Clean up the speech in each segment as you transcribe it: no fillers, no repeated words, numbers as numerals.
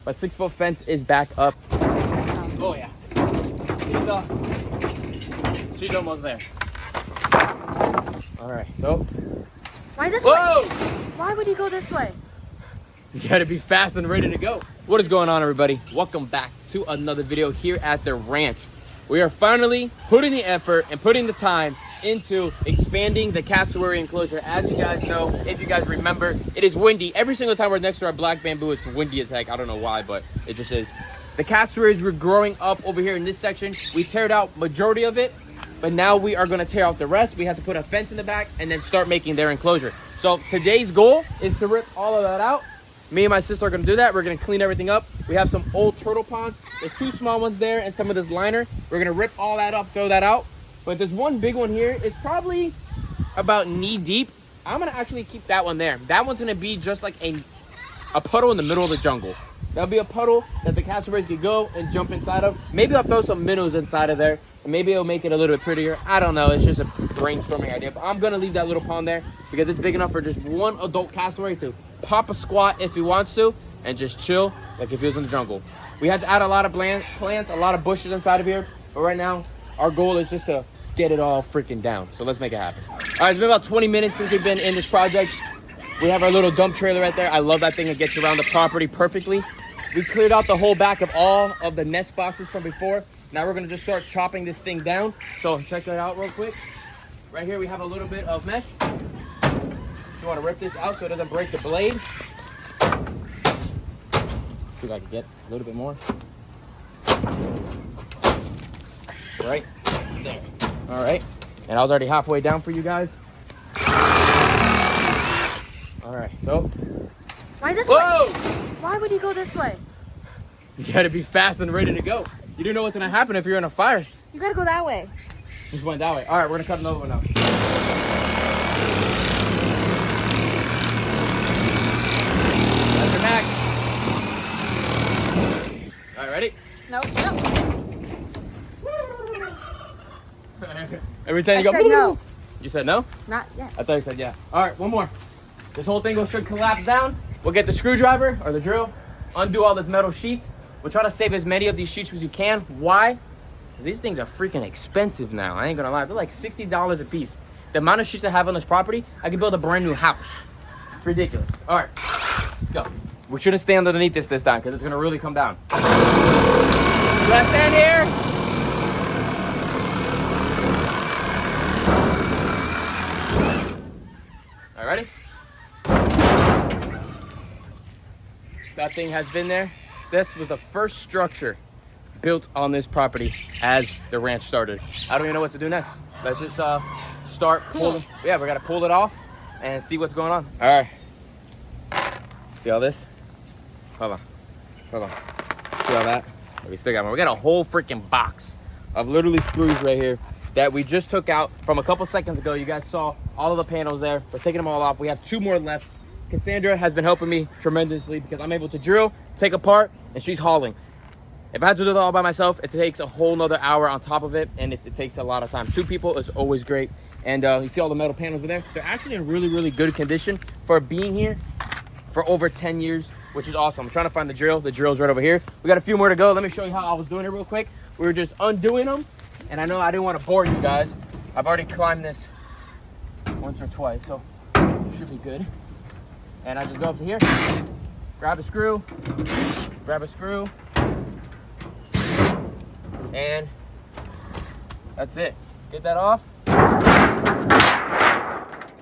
My 6-foot fence is back up. Oh yeah. She's almost there. All right, so. Why this Whoa! way? Why would you go this way? You gotta be fast and ready to go. What is going on, everybody? Welcome back to another video here at the ranch. We are finally putting the effort and putting the time into expanding the cassowary enclosure. As you guys know, if you guys remember, it is windy. Every single time we're next to our black bamboo, it's windy as heck. I don't know why, but it just is. The cassowaries were growing up over here in this section. We teared out majority of it, but now we are gonna tear out the rest. We have to put a fence in the back and then start making their enclosure. So today's goal is to rip all of that out. Me and my sister are gonna do that. We're gonna clean everything up. We have some old turtle ponds. There's 2 small ones there and some of this liner. We're gonna rip all that up, throw that out. But there's one big one here. It's probably about knee deep. I'm gonna actually keep that one there. That one's gonna be just like a puddle in the middle of the jungle. That'll be a puddle that the cassowaries could go and jump inside of. Maybe I'll throw some minnows inside of there. And maybe it'll make it a little bit prettier. I don't know. It's just a brainstorming idea. But I'm gonna leave that little pond there because it's big enough for just one adult cassowary to pop a squat if he wants to and just chill like if he was in the jungle. We had to add a lot of plants, a lot of bushes inside of here. But right now, our goal is just to get it all freaking down. So let's make it happen. All right, it's been about 20 minutes since we've been in this project. We have our little dump trailer right there. I love that thing. It gets around the property perfectly. We cleared out the whole back of all of the nest boxes from before. Now we're gonna just start chopping this thing down. So check that out real quick. Right here we have a little bit of mesh. You wanna rip this out so it doesn't break the blade. See if I can get a little bit more. Right there. All right, and I was already halfway down for you guys. All right, so. Why this Whoa! way? Why would you go this way? You gotta be fast and ready to go. You don't know what's gonna happen if you're in a fire. You gotta go that way. Just went that way. All right, we're gonna cut another one now. That's your back. All right, ready? No. Every time you go. I said no. You said no? Not yet. I thought you said yeah. All right, one more. This whole thing should collapse down. We'll get the screwdriver or the drill, undo all these metal sheets. We'll try to save as many of these sheets as you can. Why? Because these things are freaking expensive now. I ain't gonna lie. They're like $60 a piece. The amount of sheets I have on this property, I could build a brand new house. It's ridiculous. All right, let's go. We shouldn't stand underneath this time because it's gonna really come down. Do I stand here? All right, ready? That thing has been there. This was the first structure built on this property as the ranch started. I don't even know what to do next. Let's just start pulling. Yeah, we gotta pull it off and see what's going on. All right. See all this? Hold on. See all that? We still got more. We got a whole freaking box of literally screws right here that we just took out from a couple seconds ago. You guys saw all of the panels there. We're taking them all off. We have 2 more left. Cassandra has been helping me tremendously because I'm able to drill, take apart, and she's hauling. If I had to do that all by myself, it takes a whole nother hour on top of it, and it takes a lot of time. 2 people is always great. And you see all the metal panels over there? They're actually in really, really good condition for being here for over 10 years, which is awesome. I'm trying to find the drill. The drill's right over here. We got a few more to go. Let me show you how I was doing it real quick. We were just undoing them, and I know I didn't want to bore you guys. I've already climbed this once or twice, so it should be good. And I just go up to here, grab a screw, and that's it. Get that off.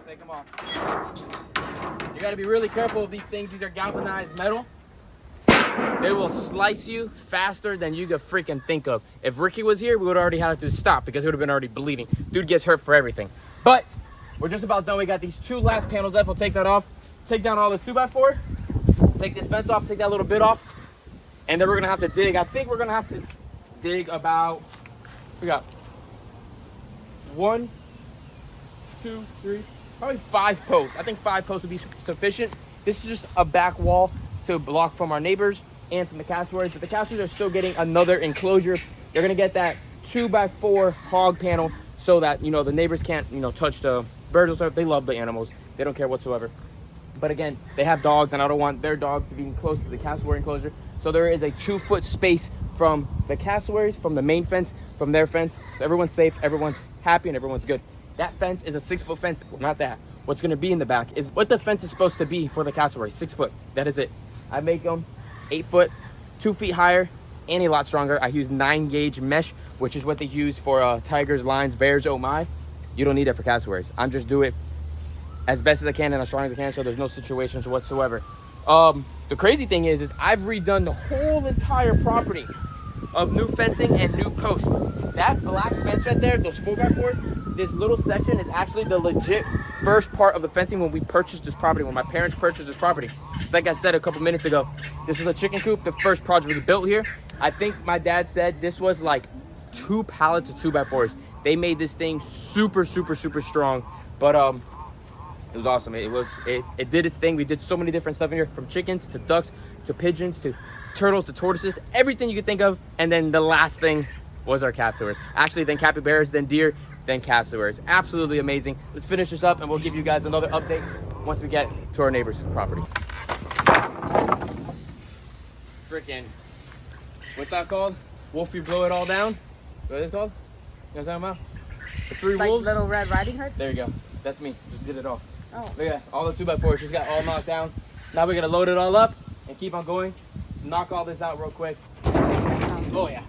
Take them off. You gotta be really careful of these things. These are galvanized metal. They will slice you faster than you could freaking think of. If Ricky was here, we would already have to stop because it would have been already bleeding. Dude gets hurt for everything. But we're just about done. We got these 2 last panels left. We'll take that off. Take down all the 2x4, take this fence off, take that little bit off, and then we're gonna have to dig. I think we're gonna have to dig about, we got 1, 2, 3, probably 5 posts. I think 5 posts would be sufficient. This is just a back wall to block from our neighbors and from the cassowaries, but the cassowaries are still getting another enclosure. They're gonna get that 2x4 hog panel so that, you know, the neighbors can't, you know, touch the birds or stuff. They love the animals. They don't care whatsoever. But again, they have dogs, and I don't want their dog to be close to the cassowary enclosure. So there is a 2-foot space from the cassowaries, from the main fence, from their fence. So everyone's safe, everyone's happy, and everyone's good. That fence is a 6-foot fence. Well, not that. What's gonna be in the back is what the fence is supposed to be for the cassowary, 6 foot. That is it. I make them 8 foot, 2 feet higher, and a lot stronger. I use 9-gauge mesh, which is what they use for tigers, lions, bears, oh my. You don't need that for cassowaries. I'm just do it as best as I can and as strong as I can, so there's no situations whatsoever. The crazy thing is I've redone the whole entire property of new fencing and new posts. That black fence right there, those 4x4s, this little section is actually the legit first part of the fencing when we purchased this property, when my parents purchased this property. Like I said a couple minutes ago, this was a chicken coop, the first project we built here. I think my dad said this was like 2 pallets of 2x4s. They made this thing super, super, super strong, but it was awesome. It did its thing. We did so many different stuff in here, from chickens to ducks to pigeons to turtles to tortoises, everything you could think of. And then the last thing was our cassowaries. Actually, then capybaras, then deer, then cassowaries. Absolutely amazing. Let's finish this up and we'll give you guys another update once we get to our neighbor's property. Freaking, what's that called? Wolf, you blow it all down? What is it called? You know what I'm talking about? The 3 Like wolves? Little Red Riding Hood? There you go. That's me. Just did it all. Oh. Look at that. All the 2x4s just got all knocked down. Now we're gonna load it all up and keep on going. Knock all this out real quick. Oh yeah.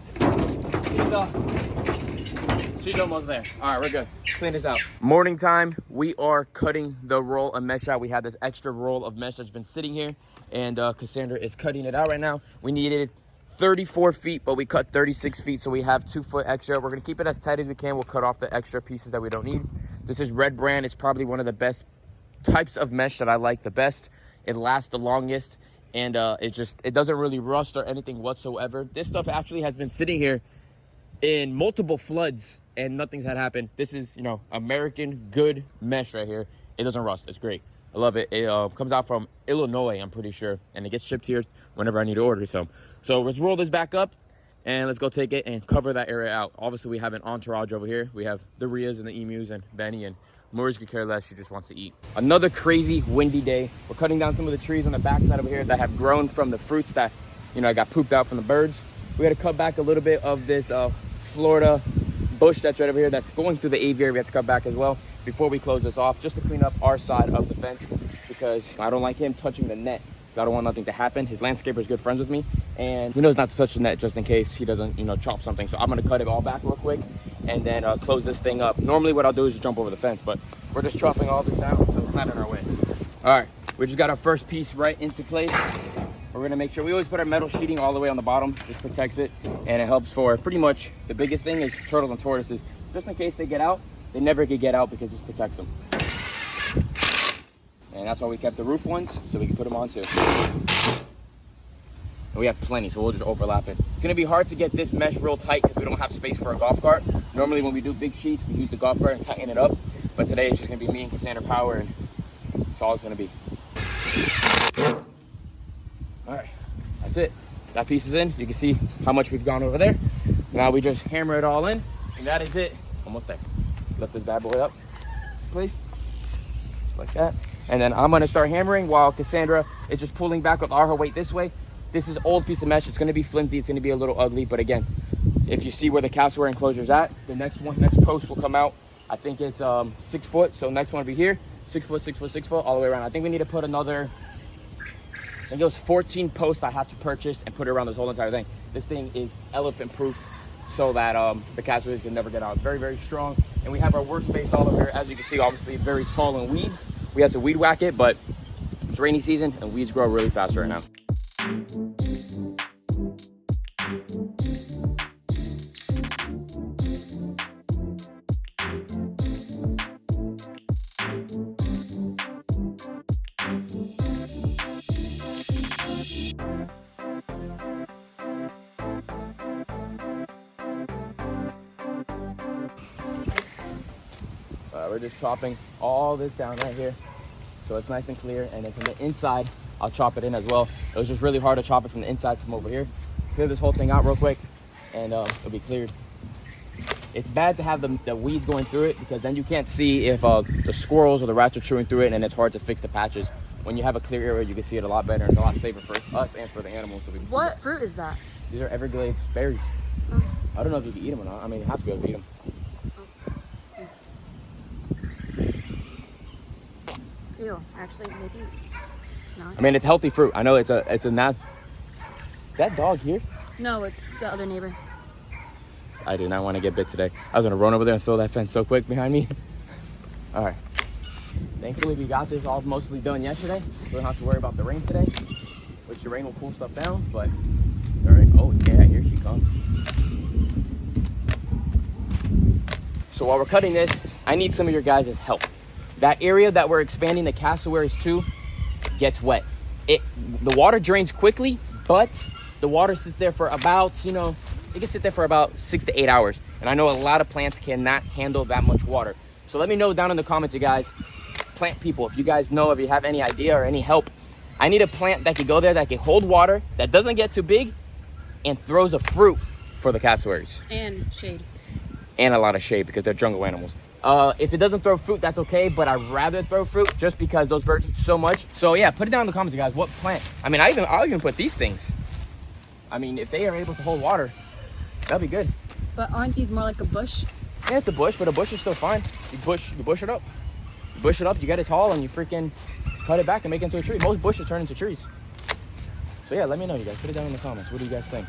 She's almost there. All right, we're good. Clean this out. Morning time. We are cutting the roll of mesh out. We had this extra roll of mesh that's been sitting here, and Cassandra is cutting it out right now. We needed 34 feet, but we cut 36 feet, so we have 2 foot extra. We're gonna keep it as tight as we can. We'll cut off the extra pieces that we don't need. This is Red Brand. It's probably one of the best types of mesh that I like the best. It lasts the longest, and it doesn't really rust or anything whatsoever. This stuff actually has been sitting here in multiple floods and nothing's had happened. This is, you know, American good mesh right here. It doesn't rust. It's great. I love it. It comes out from Illinois, I'm pretty sure, and it gets shipped here whenever I need to order some. So let's roll this back up and let's go take it and cover that area out. Obviously, we have an entourage over here. We have the Rias and the emus and Benny, and Maurice could care less. She just wants to eat. Another crazy windy day. We're cutting down some of the trees on the backside over here that have grown from the fruits that, you know, I got pooped out from the birds. We had to cut back a little bit of this Florida bush that's right over here that's going through the aviary. We have to cut back as well before we close this off, just to clean up our side of the fence, because I don't like him touching the net. I don't want nothing to happen. His landscaper is good friends with me, and he knows not to touch the net just in case he doesn't, you know, chop something. So I'm gonna cut it all back real quick and then close this thing up. Normally what I'll do is just jump over the fence, but we're just chopping all this down so it's not in our way. All right, we just got our first piece right into place. We're gonna make sure we always put our metal sheeting all the way on the bottom, just protects it, and it helps for pretty much the biggest thing is turtles and tortoises. Just in case they get out, they never could get out because this protects them. And that's why we kept the roof ones, so we can put them on too. And we have plenty, so we'll just overlap it. It's gonna be hard to get this mesh real tight because we don't have space for a golf cart. Normally when we do big sheets, we use the golf cart and tighten it up. But today it's just gonna be me and Cassandra Power, and that's all it's gonna be. All right, that's it. That piece is in. You can see how much we've gone over there. Now we just hammer it all in, and that is it. Almost there. Lift this bad boy up, please. Just like that. And then I'm gonna start hammering while Cassandra is just pulling back with all her weight this way. This is old piece of mesh. It's gonna be flimsy. It's gonna be a little ugly, but again, if you see where the cassowary enclosure is at, the next post will come out. I think it's 6 foot, so next one will be here. 6 foot, 6 foot, 6 foot, all the way around. I think we need to put another, I think it was 14 posts I have to purchase and put it around this whole entire thing. This thing is elephant proof so that the cassowaries can never get out. It's very, very strong. And we have our workspace all over here. As you can see, obviously very tall and weeds. We had to weed whack it, but it's rainy season and weeds grow really fast right now. We're just chopping all this down right here so it's nice and clear, and then from the inside I'll chop it in as well. It was just really hard to chop it from the inside from over here. Clear this whole thing out real quick and it'll be cleared. It's bad to have the weeds going through it because then you can't see if the squirrels or the rats are chewing through it, and it's hard to fix the patches when you have a clear area, you can see it a lot better and a lot safer for us and for the animals. So we can see What that. fruit is that? These are Everglades berries. Oh. I don't know if you can eat them or not. I mean, you have to be able to eat them. Ew, actually, maybe not. I mean, it's healthy fruit. I know it's a not. That dog here? No, it's the other neighbor. I did not want to get bit today. I was gonna run over there and throw that fence so quick behind me. All right. Thankfully, we got this all mostly done yesterday. We don't have to worry about the rain today, which the rain will cool stuff down. But all right. Oh yeah, here she comes. So while we're cutting this, I need some of your guys' help. That area that we're expanding the cassowaries to gets wet. The water drains quickly, but the water sits there for about, it can sit there for about 6 to 8 hours. And I know a lot of plants cannot handle that much water. So let me know down in the comments, you guys, plant people, if you guys know, if you have any idea or any help. I need a plant that can go there, that can hold water, that doesn't get too big, and throws a fruit for the cassowaries. And shade. And a lot of shade because they're jungle animals. If it doesn't throw fruit, that's okay, but I'd rather throw fruit just because those birds eat so much. So yeah, put it down in the comments, you guys, what plant. I mean, I'll even put these things. I mean, if they are able to hold water, that'd be good. But aren't these more like a bush? Yeah, it's a bush, but a bush is still fine. You bush it up. You bush it up, you get it tall, and you freaking cut it back and make it into a tree. Most bushes turn into trees. So yeah, let me know, you guys. Put it down in the comments. What do you guys think?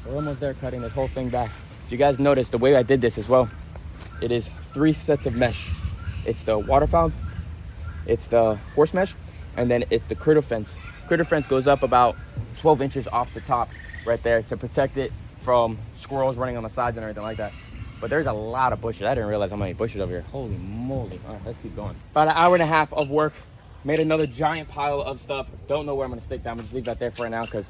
We're almost there cutting this whole thing back. If you guys notice, the way I did this as well, it is 3 sets of mesh. It's the waterfowl, it's the horse mesh, and then it's the critter fence. Critter fence goes up about 12 inches off the top right there to protect it from squirrels running on the sides and everything like that. But there's a lot of bushes. I didn't realize how many bushes over here. Holy moly. All right, let's keep going. About an hour and a half of work. Made another giant pile of stuff. Don't know where I'm gonna stick that. I'm gonna just leave that there for right now because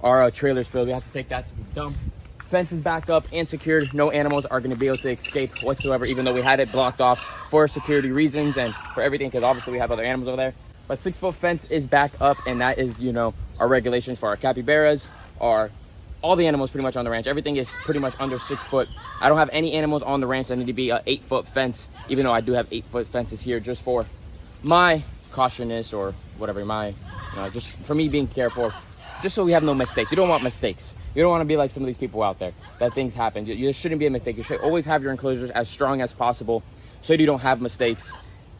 our trailer's filled. We have to take that to the dump. Fence is back up and secured. No animals are going to be able to escape whatsoever, even though we had it blocked off for security reasons and for everything, because obviously we have other animals over there. But 6-foot fence is back up, and that is, our regulations for our capybaras, all the animals pretty much on the ranch. Everything is pretty much under 6 foot. I don't have any animals on the ranch that need to be a 8-foot fence, even though I do have 8-foot fences here just for my cautiousness or whatever, just for me being careful, just so we have no mistakes. You don't want mistakes. You don't want to be like some of these people out there that things happen. You shouldn't be a mistake. You should always have your enclosures as strong as possible so you don't have mistakes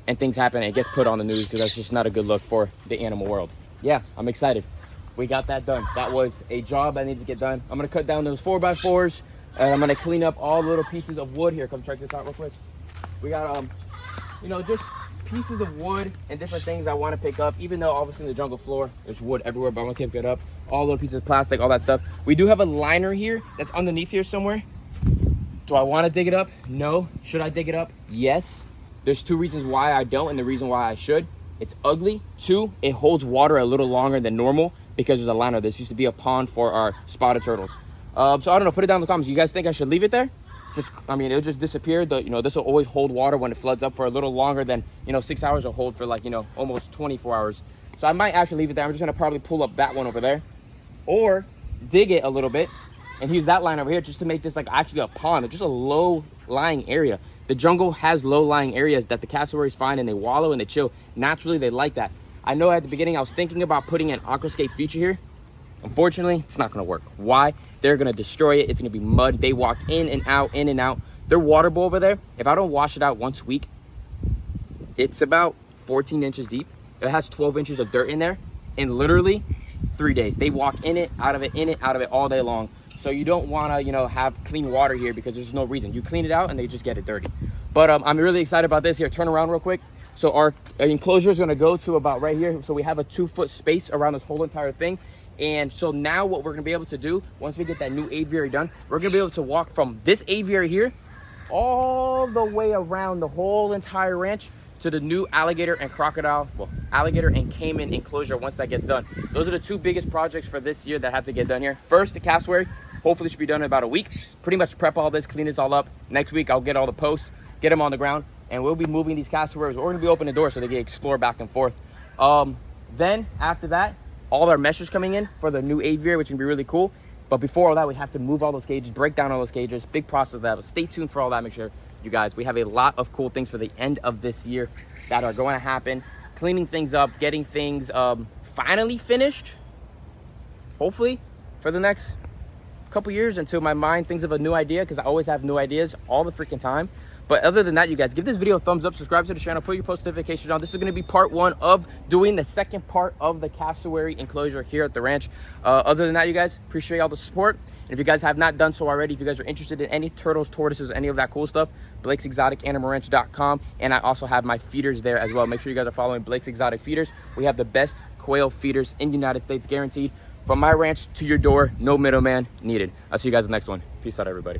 and things happen and it gets put on the news, because that's just not a good look for the animal world. Yeah, I'm excited. We got that done. That was a job that needs to get done. I'm going to cut down those 4x4s and I'm going to clean up all the little pieces of wood here. Come check this out real quick. We got, just pieces of wood and different things I want to pick up, even though obviously in the jungle floor there's wood everywhere, but I'm gonna pick it up. All little pieces of plastic, all that stuff. We do have a liner here that's underneath here somewhere. Do I want to dig it up? No. Should I dig it up? Yes. There's 2 reasons why I don't and the reason why I should. It's ugly. 2, it holds water a little longer than normal because there's a liner. This used to be a pond for our spotted turtles. So I don't know, put it down in the comments. You guys think I should leave it there? It'll just disappear. This will always hold water when it floods up for a little longer than, 6 hours will hold for almost 24 hours. So I might actually leave it there. I'm just gonna probably pull up that one over there or dig it a little bit and use that line over here just to make this actually a pond. It's just a low lying area. The jungle has low lying areas that the cassowaries find and they wallow and they chill. Naturally, they like that. I know at the beginning I was thinking about putting an aquascape feature here. Unfortunately, it's not gonna work. Why? They're gonna destroy it. It's gonna be mud. They walk in and out, in and out. Their water bowl over there, if I don't wash it out once a week, it's about 14 inches deep. It has 12 inches of dirt in there in literally 3 days. They walk in it, out of it all day long. So you don't wanna, have clean water here because there's no reason. You clean it out and they just get it dirty. But I'm really excited about this here. Turn around real quick. So our enclosure is gonna go to about right here. So we have a 2-foot space around this whole entire thing. And so now what we're gonna be able to do, once we get that new aviary done, we're gonna be able to walk from this aviary here all the way around the whole entire ranch to the new alligator and alligator and caiman enclosure once that gets done. Those are the 2 biggest projects for this year that have to get done here. First, the cassowary, hopefully should be done in about a week. Pretty much prep all this, clean this all up. Next week, I'll get all the posts, get them on the ground, and we'll be moving these cassowaries. We're gonna be opening the door so they can explore back and forth. Then after that, all our meshes coming in for the new aviary, which can be really cool. But before all that, we have to move all those cages, break down all those cages. Big process of that. But stay tuned for all that. Make sure, you guys, we have a lot of cool things for the end of this year that are going to happen. cleaning things up, getting things finally finished, hopefully, for the next couple years until my mind thinks of a new idea, because I always have new ideas all the freaking time. But other than that, you guys, give this video a thumbs up, subscribe to the channel, put your post notifications on. This is going to be part 1 of doing the second part of the cassowary enclosure here at the ranch. Other than that, you guys, appreciate all the support. And if you guys have not done so already, if you guys are interested in any turtles, tortoises, any of that cool stuff, BlakesExoticAnimalRanch.com. And I also have my feeders there as well. Make sure you guys are following Blake's Exotic Feeders. We have the best quail feeders in the United States, guaranteed. From my ranch to your door, no middleman needed. I'll see you guys in the next one. Peace out, everybody.